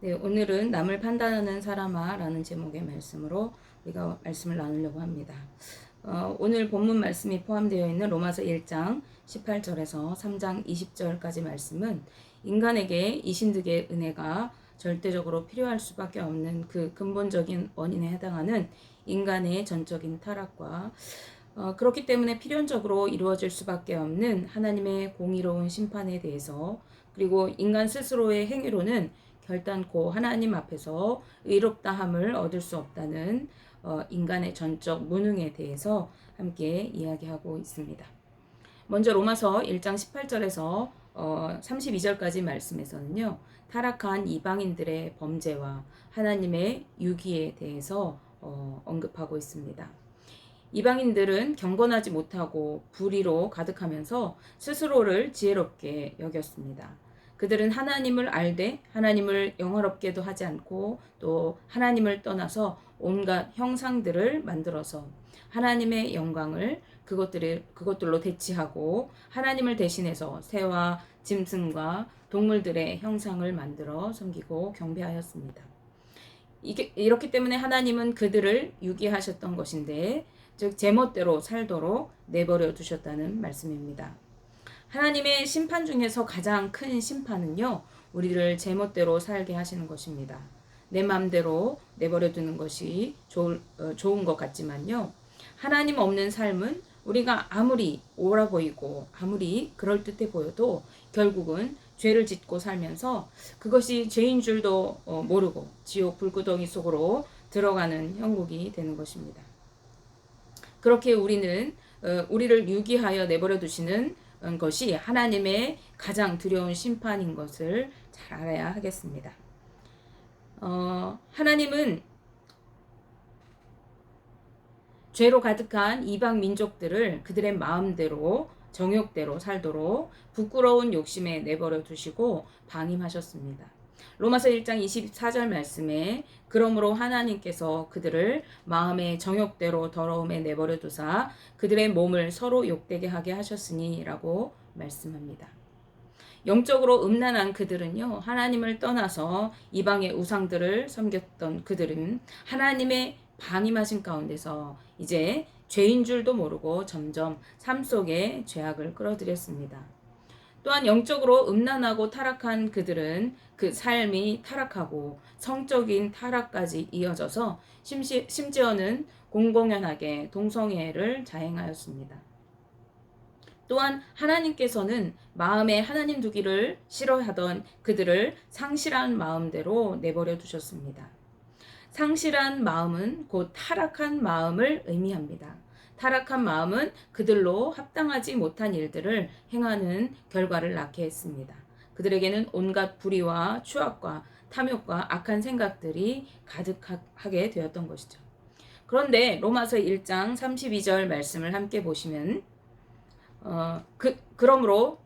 네, 오늘은 남을 판단하는 사람아 라는 제목의 말씀으로 우리가 말씀을 나누려고 합니다. 오늘 본문 말씀이 포함되어 있는 로마서 1장 18절에서 3장 20절까지 말씀은 인간에게 이신득의 은혜가 절대적으로 필요할 수밖에 없는 그 근본적인 원인에 해당하는 인간의 전적인 타락과 그렇기 때문에 필연적으로 이루어질 수밖에 없는 하나님의 공의로운 심판에 대해서, 그리고 인간 스스로의 행위로는 결단코 하나님 앞에서 의롭다함을 얻을 수 없다는 인간의 전적 무능에 대해서 함께 이야기하고 있습니다. 먼저 로마서 1장 18절에서 32절까지 말씀에서는요, 타락한 이방인들의 범죄와 하나님의 유기에 대해서 언급하고 있습니다. 이방인들은 경건하지 못하고 불의로 가득하면서 스스로를 지혜롭게 여겼습니다. 그들은 하나님을 알되 하나님을 영화롭게도 하지 않고 또 하나님을 떠나서 온갖 형상들을 만들어서 하나님의 영광을 그것들로 대치하고 하나님을 대신해서 새와 짐승과 동물들의 형상을 만들어 섬기고 경배하였습니다. 이렇기 때문에 하나님은 그들을 유기하셨던 것인데, 즉 제멋대로 살도록 내버려 두셨다는 말씀입니다. 하나님의 심판 중에서 가장 큰 심판은요, 우리를 제멋대로 살게 하시는 것입니다. 내 마음대로 내버려 두는 것이 좋은 것 같지만요, 하나님 없는 삶은 우리가 아무리 옳아 보이고 아무리 그럴듯해 보여도 결국은 죄를 짓고 살면서 그것이 죄인 줄도 모르고 지옥 불구덩이 속으로 들어가는 형국이 되는 것입니다. 그렇게 우리를 유기하여 내버려 두시는 것이 하나님의 가장 두려운 심판인 것을 잘 알아야 하겠습니다. 하나님은 죄로 가득한 이방 민족들을 그들의 마음대로 정욕대로 살도록 부끄러운 욕심에 내버려 두시고 방임하셨습니다. 로마서 1장 24절 말씀에 그러므로 하나님께서 그들을 마음의 정욕대로 더러움에 내버려 두사 그들의 몸을 서로 욕되게 하게 하셨으니 라고 말씀합니다. 영적으로 음란한 그들은요, 하나님을 떠나서 이방의 우상들을 섬겼던 그들은 하나님의 방임하신 가운데서 이제 죄인 줄도 모르고 점점 삶 속에 죄악을 끌어들였습니다. 또한 영적으로 음란하고 타락한 그들은 그 삶이 타락하고 성적인 타락까지 이어져서 심지어는 공공연하게 동성애를 자행하였습니다. 또한 하나님께서는 마음에 하나님 두기를 싫어하던 그들을 상실한 마음대로 내버려 두셨습니다. 상실한 마음은 곧 타락한 마음을 의미합니다. 타락한 마음은 그들로 합당하지 못한 일들을 행하는 결과를 낳게 했습니다. 그들에게는 온갖 불의와 추악과 탐욕과 악한 생각들이 가득하게 되었던 것이죠. 그런데 로마서 1장 32절 말씀을 함께 보시면 그러므로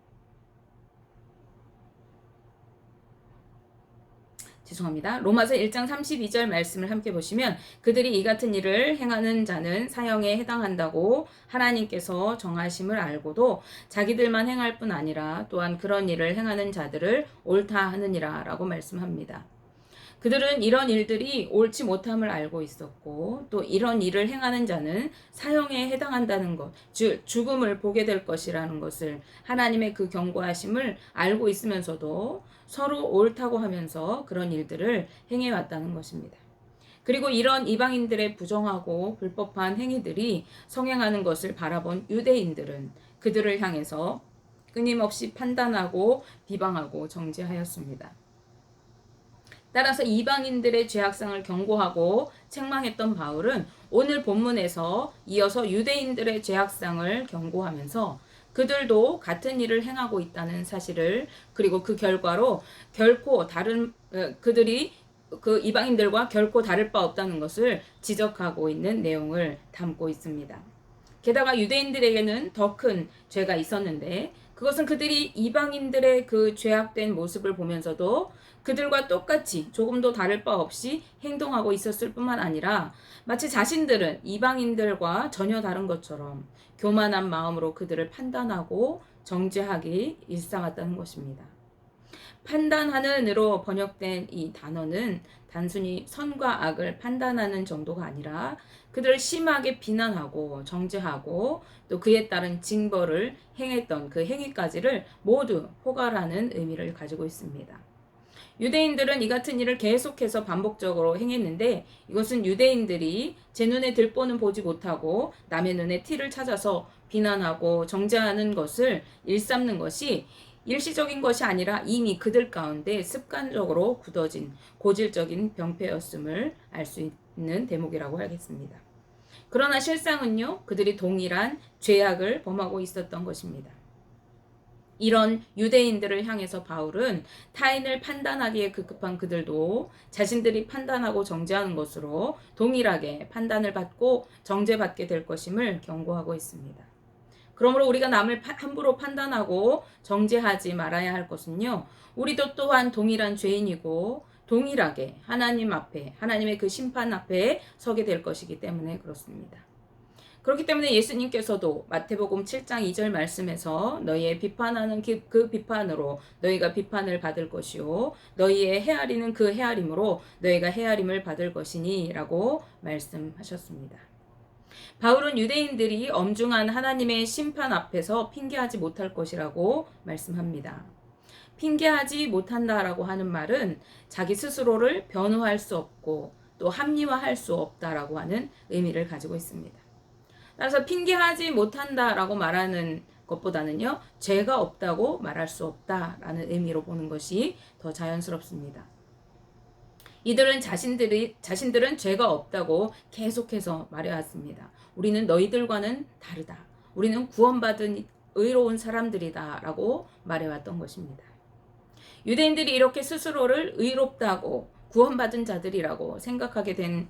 로마서 1장 32절 말씀을 함께 보시면 그들이 이 같은 일을 행하는 자는 사형에 해당한다고 하나님께서 정하심을 알고도 자기들만 행할 뿐 아니라 또한 그런 일을 행하는 자들을 옳다 하느니라 라고 말씀합니다. 그들은 이런 일들이 옳지 못함을 알고 있었고 또 이런 일을 행하는 자는 사형에 해당한다는 것, 즉 죽음을 보게 될 것이라는 것을 하나님의 그 경고하심을 알고 있으면서도 서로 옳다고 하면서 그런 일들을 행해왔다는 것입니다. 그리고 이런 이방인들의 부정하고 불법한 행위들이 성행하는 것을 바라본 유대인들은 그들을 향해서 끊임없이 판단하고 비방하고 정죄하였습니다. 따라서 이방인들의 죄악상을 경고하고 책망했던 바울은 오늘 본문에서 이어서 유대인들의 죄악상을 경고하면서 그들도 같은 일을 행하고 있다는 사실을, 그리고 그 결과로 결코 그들이 그 이방인들과 결코 다를 바 없다는 것을 지적하고 있는 내용을 담고 있습니다. 게다가 유대인들에게는 더 큰 죄가 있었는데 그것은 그들이 이방인들의 그 죄악된 모습을 보면서도 그들과 똑같이 조금도 다를 바 없이 행동하고 있었을 뿐만 아니라 마치 자신들은 이방인들과 전혀 다른 것처럼 교만한 마음으로 그들을 판단하고 정죄하기 일삼았다는 것입니다. 판단하는으로 번역된 이 단어는 단순히 선과 악을 판단하는 정도가 아니라 그들을 심하게 비난하고 정죄하고 또 그에 따른 징벌을 행했던 그 행위까지를 모두 포괄하는 의미를 가지고 있습니다. 유대인들은 이 같은 일을 계속해서 반복적으로 행했는데 이것은 유대인들이 제 눈에 들보는 보지 못하고 남의 눈에 티를 찾아서 비난하고 정죄하는 것을 일삼는 것이 일시적인 것이 아니라 이미 그들 가운데 습관적으로 굳어진 고질적인 병폐였음을 알 수 있는 대목이라고 하겠습니다. 그러나 실상은요, 그들이 동일한 죄악을 범하고 있었던 것입니다. 이런 유대인들을 향해서 바울은 타인을 판단하기에 급급한 그들도 자신들이 판단하고 정죄하는 것으로 동일하게 판단을 받고 정죄받게 될 것임을 경고하고 있습니다. 그러므로 우리가 남을 함부로 판단하고 정죄하지 말아야 할 것은요, 우리도 또한 동일한 죄인이고 동일하게 하나님 앞에, 하나님의 그 심판 앞에 서게 될 것이기 때문에 그렇습니다. 그렇기 때문에 예수님께서도 마태복음 7장 2절 말씀에서 너희의 비판하는 그 비판으로 너희가 비판을 받을 것이요 너희의 헤아리는 그 헤아림으로 너희가 헤아림을 받을 것이니 라고 말씀하셨습니다. 바울은 유대인들이 엄중한 하나님의 심판 앞에서 핑계하지 못할 것이라고 말씀합니다. 핑계하지 못한다라고 하는 말은 자기 스스로를 변호할 수 없고 또 합리화할 수 없다라고 하는 의미를 가지고 있습니다. 따라서 핑계하지 못한다라고 말하는 것보다는요, 죄가 없다고 말할 수 없다라는 의미로 보는 것이 더 자연스럽습니다. 이들은 자신들은 죄가 없다고 계속해서 말해왔습니다. 우리는 너희들과는 다르다. 우리는 구원받은 의로운 사람들이다 라고 말해왔던 것입니다. 유대인들이 이렇게 스스로를 의롭다고 구원받은 자들이라고 생각하게 된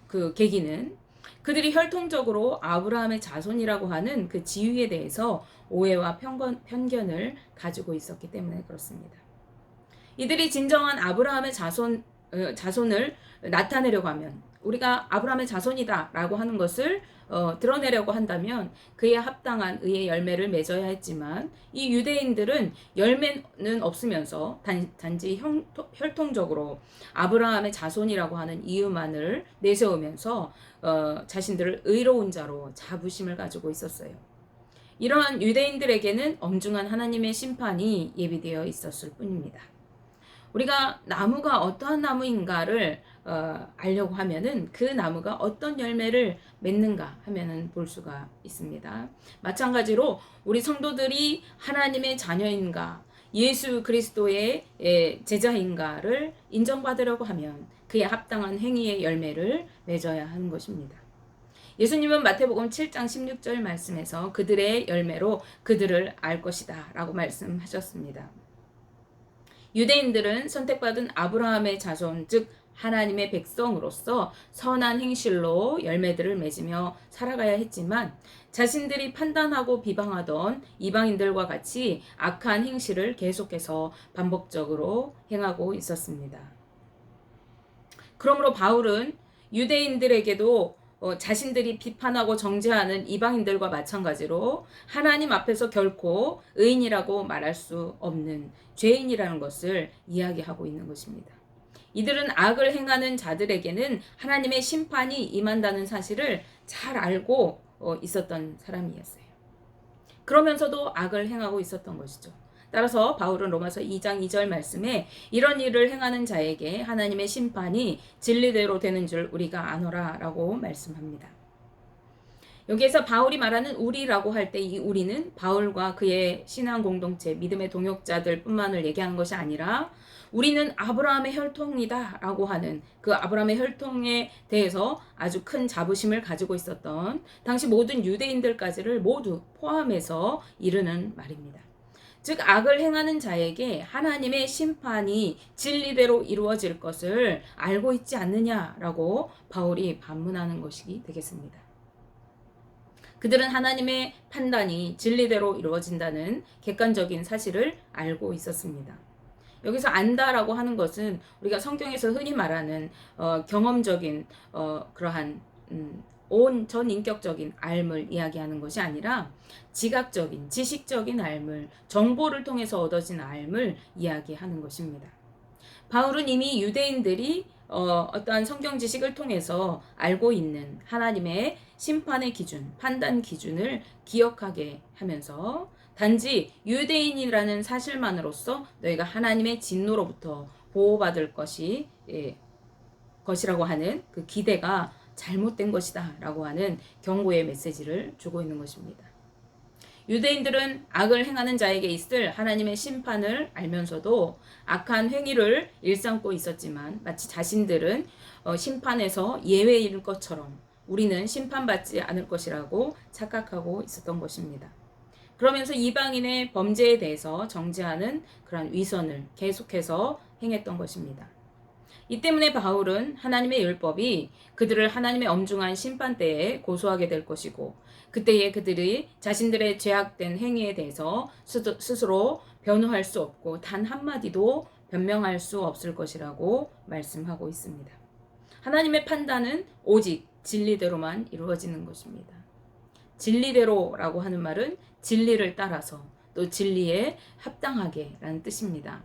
그 계기는 그들이 혈통적으로 아브라함의 자손이라고 하는 그 지위에 대해서 오해와 편견을 가지고 있었기 때문에 그렇습니다. 이들이 진정한 아브라함의 자손을 나타내려고 하면 우리가 아브라함의 자손이다 라고 하는 것을 드러내려고 한다면 그에 합당한 의의 열매를 맺어야 했지만 이 유대인들은 열매는 없으면서 단지 혈통적으로 아브라함의 자손이라고 하는 이유만을 내세우면서 자신들을 의로운 자로 자부심을 가지고 있었어요. 이러한 유대인들에게는 엄중한 하나님의 심판이 예비되어 있었을 뿐입니다. 우리가 나무가 어떠한 나무인가를 알려고 하면은 그 나무가 어떤 열매를 맺는가 하면은 볼 수가 있습니다. 마찬가지로 우리 성도들이 하나님의 자녀인가, 예수 그리스도의 제자인가를 인정받으려고 하면 그에 합당한 행위의 열매를 맺어야 하는 것입니다. 예수님은 마태복음 7장 16절 말씀에서 그들의 열매로 그들을 알 것이다 라고 말씀하셨습니다. 유대인들은 선택받은 아브라함의 자손, 즉 하나님의 백성으로서 선한 행실로 열매들을 맺으며 살아가야 했지만 자신들이 판단하고 비방하던 이방인들과 같이 악한 행실을 계속해서 반복적으로 행하고 있었습니다. 그러므로 바울은 유대인들에게도 자신들이 비판하고 정죄하는 이방인들과 마찬가지로 하나님 앞에서 결코 의인이라고 말할 수 없는 죄인이라는 것을 이야기하고 있는 것입니다. 이들은 악을 행하는 자들에게는 하나님의 심판이 임한다는 사실을 잘 알고 있었던 사람이었어요. 그러면서도 악을 행하고 있었던 것이죠. 따라서 바울은 로마서 2장 2절 말씀에 이런 일을 행하는 자에게 하나님의 심판이 진리대로 되는 줄 우리가 아노라 라고 말씀합니다. 여기에서 바울이 말하는 우리라고 할 때 이 우리는 바울과 그의 신앙 공동체, 믿음의 동역자들 뿐만을 얘기하는 것이 아니라 우리는 아브라함의 혈통이다 라고 하는 그 아브라함의 혈통에 대해서 아주 큰 자부심을 가지고 있었던 당시 모든 유대인들까지를 모두 포함해서 이르는 말입니다. 즉 악을 행하는 자에게 하나님의 심판이 진리대로 이루어질 것을 알고 있지 않느냐라고 바울이 반문하는 것이 되겠습니다. 그들은 하나님의 판단이 진리대로 이루어진다는 객관적인 사실을 알고 있었습니다. 여기서 안다라고 하는 것은 우리가 성경에서 흔히 말하는 경험적인 그러한 온 전인격적인 삶을 이야기하는 것이 아니라 지각적인 지식적인 삶을, 정보를 통해서 얻어진 삶을 이야기하는 것입니다. 바울은 이미 유대인들이 어떠한 성경 지식을 통해서 알고 있는 하나님의 심판의 기준, 판단 기준을 기억하게 하면서 단지 유대인이라는 사실만으로써 너희가 하나님의 진노로부터 보호받을 것이라고 하는 그 기대가 잘못된 것이다 라고 하는 경고의 메시지를 주고 있는 것입니다. 유대인들은 악을 행하는 자에게 있을 하나님의 심판을 알면서도 악한 행위를 일삼고 있었지만 마치 자신들은 심판에서 예외일 것처럼 우리는 심판받지 않을 것이라고 착각하고 있었던 것입니다. 그러면서 이방인의 범죄에 대해서 정죄하는 그런 위선을 계속해서 행했던 것입니다. 이 때문에 바울은 하나님의 율법이 그들을 하나님의 엄중한 심판대에 고소하게 될 것이고 그때에 그들이 자신들의 죄악된 행위에 대해서 스스로 변호할 수 없고 단 한마디도 변명할 수 없을 것이라고 말씀하고 있습니다. 하나님의 판단은 오직 진리대로만 이루어지는 것입니다. 진리대로라고 하는 말은 진리를 따라서 또 진리에 합당하게 라는 뜻입니다.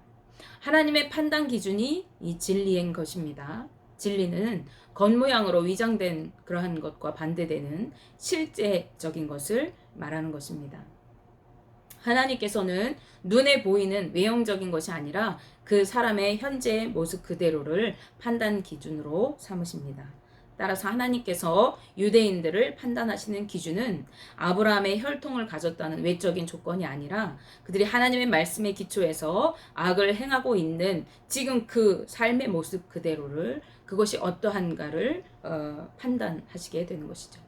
하나님의 판단 기준이 이 진리인 것입니다. 진리는 겉모양으로 위장된 그러한 것과 반대되는 실제적인 것을 말하는 것입니다. 하나님께서는 눈에 보이는 외형적인 것이 아니라 그 사람의 현재의 모습 그대로를 판단 기준으로 삼으십니다. 따라서 하나님께서 유대인들을 판단하시는 기준은 아브라함의 혈통을 가졌다는 외적인 조건이 아니라 그들이 하나님의 말씀에 기초해서 악을 행하고 있는 지금 그 삶의 모습 그대로를 그것이 어떠한가를 판단하시게 되는 것이죠.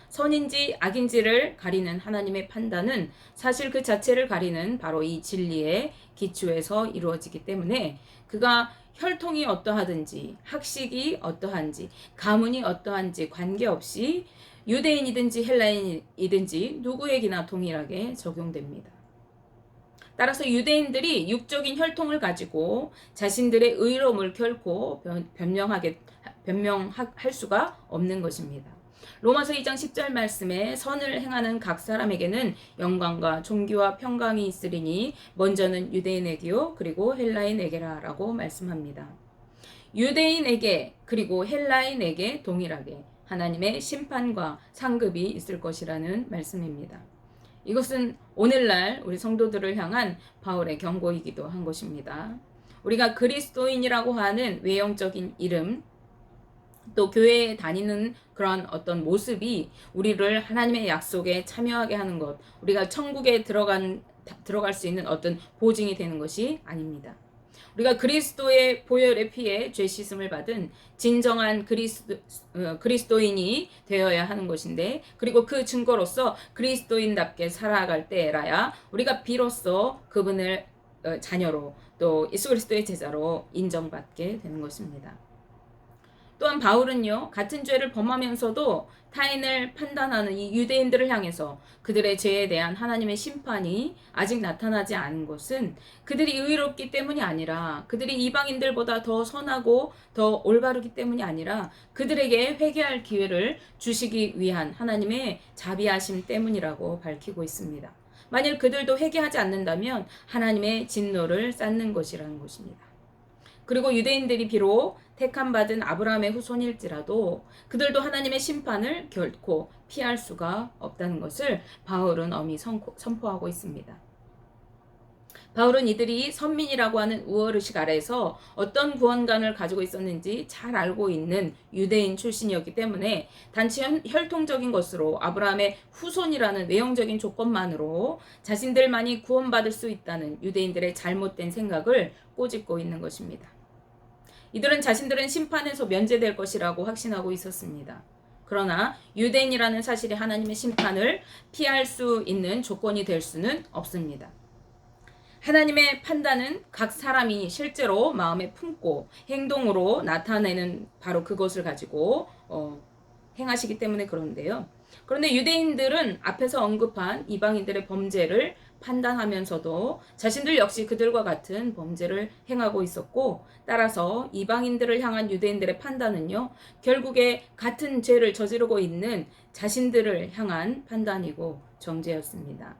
선인지 악인지를 가리는 하나님의 판단은 사실 그 자체를 가리는 바로 이 진리의 기초에서 이루어지기 때문에 그가 혈통이 어떠하든지 학식이 어떠한지 가문이 어떠한지 관계없이 유대인이든지 헬라인이든지 누구에게나 동일하게 적용됩니다. 따라서 유대인들이 육적인 혈통을 가지고 자신들의 의로움을 결코 변명할 수가 없는 것입니다. 로마서 2장 10절 말씀에 선을 행하는 각 사람에게는 영광과 존귀와 평강이 있으리니 먼저는 유대인에게요 그리고 헬라인에게라 라고 말씀합니다. 유대인에게 그리고 헬라인에게 동일하게 하나님의 심판과 상급이 있을 것이라는 말씀입니다. 이것은 오늘날 우리 성도들을 향한 바울의 경고이기도 한 것입니다. 우리가 그리스도인이라고 하는 외형적인 이름 또 교회에 다니는 그런 어떤 모습이 우리를 하나님의 약속에 참여하게 하는 것, 우리가 천국에 들어갈 수 있는 어떤 보증이 되는 것이 아닙니다. 우리가 그리스도의 보혈의 피에 죄 씻음을 받은 진정한 그리스도인이 되어야 하는 것인데, 그리고 그 증거로서 그리스도인답게 살아갈 때라야 우리가 비로소 그분을 자녀로 또 예수 그리스도의 제자로 인정받게 되는 것입니다. 또한 바울은요, 같은 죄를 범하면서도 타인을 판단하는 이 유대인들을 향해서 그들의 죄에 대한 하나님의 심판이 아직 나타나지 않은 것은 그들이 의롭기 때문이 아니라 그들이 이방인들보다 더 선하고 더 올바르기 때문이 아니라 그들에게 회개할 기회를 주시기 위한 하나님의 자비하심 때문이라고 밝히고 있습니다. 만일 그들도 회개하지 않는다면 하나님의 진노를 쌓는 것이라는 것입니다. 그리고 유대인들이 비록 택함받은 아브라함의 후손일지라도 그들도 하나님의 심판을 결코 피할 수가 없다는 것을 바울은 엄히 선포하고 있습니다. 바울은 이들이 선민이라고 하는 우월의식 아래에서 어떤 구원관을 가지고 있었는지 잘 알고 있는 유대인 출신이었기 때문에 단지 혈통적인 것으로 아브라함의 후손이라는 외형적인 조건만으로 자신들만이 구원받을 수 있다는 유대인들의 잘못된 생각을 꼬집고 있는 것입니다. 이들은 자신들은 심판에서 면제될 것이라고 확신하고 있었습니다. 그러나 유대인이라는 사실이 하나님의 심판을 피할 수 있는 조건이 될 수는 없습니다. 하나님의 판단은 각 사람이 실제로 마음에 품고 행동으로 나타내는 바로 그것을 가지고 행하시기 때문에 그런데요. 그런데 유대인들은 앞에서 언급한 이방인들의 범죄를 판단하면서도 자신들 역시 그들과 같은 범죄를 행하고 있었고, 따라서 이방인들을 향한 유대인들의 판단은요, 결국에 같은 죄를 저지르고 있는 자신들을 향한 판단이고 정죄였습니다.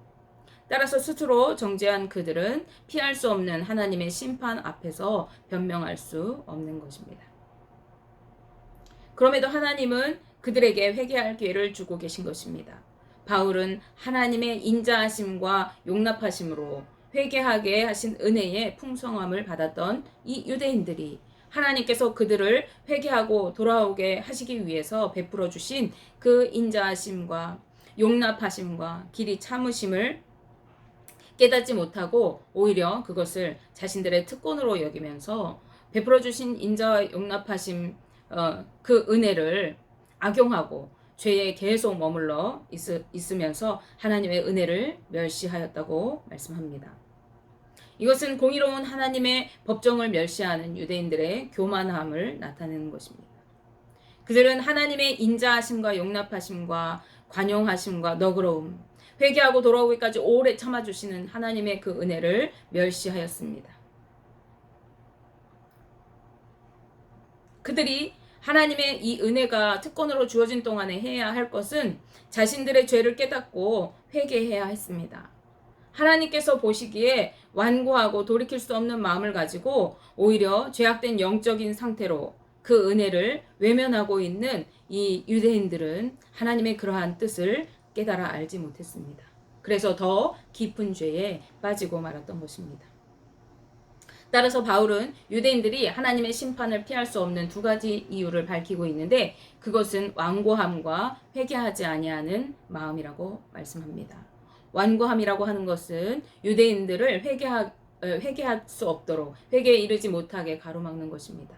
따라서 스스로 정죄한 그들은 피할 수 없는 하나님의 심판 앞에서 변명할 수 없는 것입니다. 그럼에도 하나님은 그들에게 회개할 기회를 주고 계신 것입니다. 바울은 하나님의 인자하심과 용납하심으로 회개하게 하신 은혜의 풍성함을 받았던 이 유대인들이 하나님께서 그들을 회개하고 돌아오게 하시기 위해서 베풀어 주신 그 인자하심과 용납하심과 길이 참으심을 깨닫지 못하고 오히려 그것을 자신들의 특권으로 여기면서 베풀어 주신 인자와 용납하심, 그 은혜를 악용하고 죄에 계속 머물러 있으면서 하나님의 은혜를 멸시하였다고 말씀합니다. 이것은 공의로운 하나님의 법정을 멸시하는 유대인들의 교만함을 나타내는 것입니다. 그들은 하나님의 인자하심과 용납하심과 관용하심과 너그러움, 회개하고 돌아오기까지 오래 참아주시는 하나님의 그 은혜를 멸시하였습니다. 그들이 하나님의 이 은혜가 특권으로 주어진 동안에 해야 할 것은 자신들의 죄를 깨닫고 회개해야 했습니다. 하나님께서 보시기에 완고하고 돌이킬 수 없는 마음을 가지고 오히려 죄악된 영적인 상태로 그 은혜를 외면하고 있는 이 유대인들은 하나님의 그러한 뜻을 깨달아 알지 못했습니다. 그래서 더 깊은 죄에 빠지고 말았던 것입니다. 따라서 바울은 유대인들이 하나님의 심판을 피할 수 없는 두 가지 이유를 밝히고 있는데, 그것은 완고함과 회개하지 아니하는 마음이라고 말씀합니다. 완고함이라고 하는 것은 유대인들을 회개할 수 없도록, 회개에 이르지 못하게 가로막는 것입니다.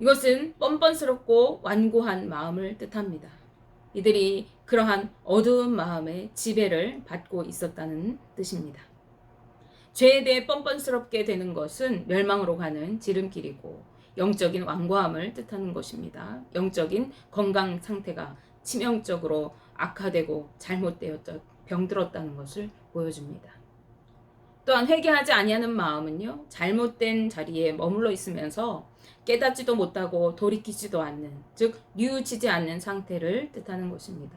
이것은 뻔뻔스럽고 완고한 마음을 뜻합니다. 이들이 그러한 어두운 마음의 지배를 받고 있었다는 뜻입니다. 죄에 대해 뻔뻔스럽게 되는 것은 멸망으로 가는 지름길이고 영적인 완고함을 뜻하는 것입니다. 영적인 건강 상태가 치명적으로 악화되고 잘못되었다, 병들었다는 것을 보여줍니다. 또한 회개하지 아니하는 마음은요, 잘못된 자리에 머물러 있으면서 깨닫지도 못하고 돌이키지도 않는, 즉 뉘우치지 않는 상태를 뜻하는 것입니다.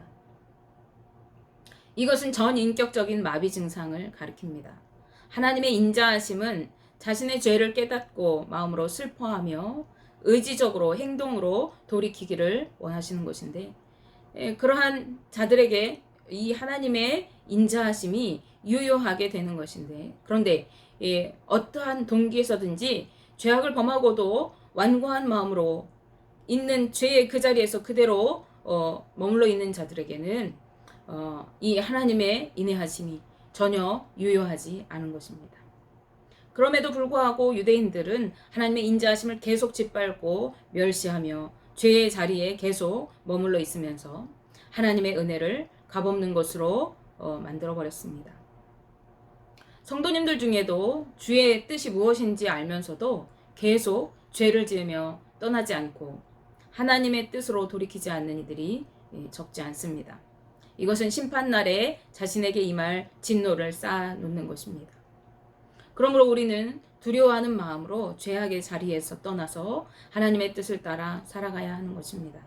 이것은 전인격적인 마비 증상을 가리킵니다. 하나님의 인자하심은 자신의 죄를 깨닫고 마음으로 슬퍼하며 의지적으로 행동으로 돌이키기를 원하시는 것인데, 그러한 자들에게 이 하나님의 인자하심이 유효하게 되는 것인데, 그런데 어떠한 동기에서든지 죄악을 범하고도 완고한 마음으로 있는 죄의 그 자리에서 그대로 머물러 있는 자들에게는 이 하나님의 인애하심이 전혀 유효하지 않은 것입니다. 그럼에도 불구하고 유대인들은 하나님의 인자하심을 계속 짓밟고 멸시하며 죄의 자리에 계속 머물러 있으면서 하나님의 은혜를 값없는 것으로 만들어버렸습니다. 성도님들 중에도 주의 뜻이 무엇인지 알면서도 계속 죄를 지으며 떠나지 않고 하나님의 뜻으로 돌이키지 않는 이들이 적지 않습니다. 이것은 심판날에 자신에게 임할 진노를 쌓아놓는 것입니다. 그러므로 우리는 두려워하는 마음으로 죄악의 자리에서 떠나서 하나님의 뜻을 따라 살아가야 하는 것입니다.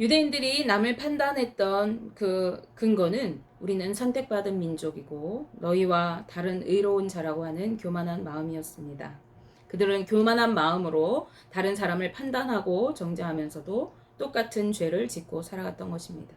유대인들이 남을 판단했던 그 근거는 우리는 선택받은 민족이고 너희와 다른 의로운 자라고 하는 교만한 마음이었습니다. 그들은 교만한 마음으로 다른 사람을 판단하고 정죄하면서도 똑같은 죄를 짓고 살아갔던 것입니다.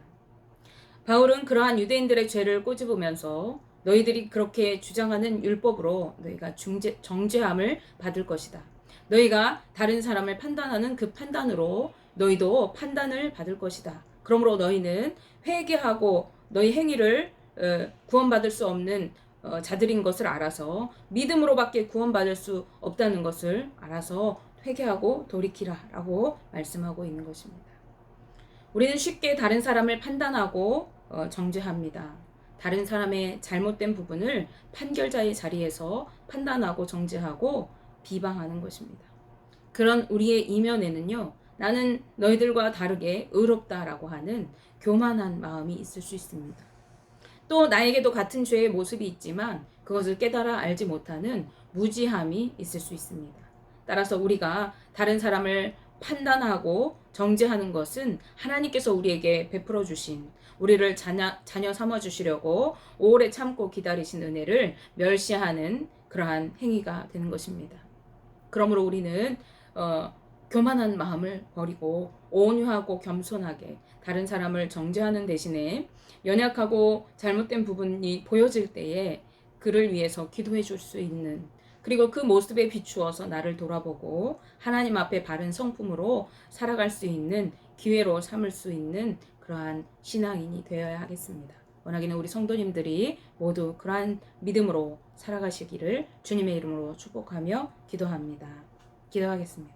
바울은 그러한 유대인들의 죄를 꼬집으면서 너희들이 그렇게 주장하는 율법으로 너희가 정죄함을 받을 것이다. 너희가 다른 사람을 판단하는 그 판단으로 너희도 판단을 받을 것이다. 그러므로 너희는 회개하고 너희 행위를 구원받을 수 없는 자들인 것을 알아서 믿음으로밖에 구원받을 수 없다는 것을 알아서 회개하고 돌이키라 라고 말씀하고 있는 것입니다. 우리는 쉽게 다른 사람을 판단하고 정죄합니다. 다른 사람의 잘못된 부분을 판결자의 자리에서 판단하고 정죄하고 비방하는 것입니다. 그런 우리의 이면에는요, 나는 너희들과 다르게 의롭다라고 하는 교만한 마음이 있을 수 있습니다. 또 나에게도 같은 죄의 모습이 있지만 그것을 깨달아 알지 못하는 무지함이 있을 수 있습니다. 따라서 우리가 다른 사람을 판단하고 정죄하는 것은 하나님께서 우리에게 베풀어 주신, 우리를 자녀 삼아 주시려고 오래 참고 기다리신 은혜를 멸시하는 그러한 행위가 되는 것입니다. 그러므로 우리는 교만한 마음을 버리고 온유하고 겸손하게 다른 사람을 정죄하는 대신에 연약하고 잘못된 부분이 보여질 때에 그를 위해서 기도해 줄 수 있는, 그리고 그 모습에 비추어서 나를 돌아보고 하나님 앞에 바른 성품으로 살아갈 수 있는 기회로 삼을 수 있는 그러한 신앙인이 되어야 하겠습니다. 원하기는 우리 성도님들이 모두 그러한 믿음으로 살아가시기를 주님의 이름으로 축복하며 기도합니다. 기도하겠습니다.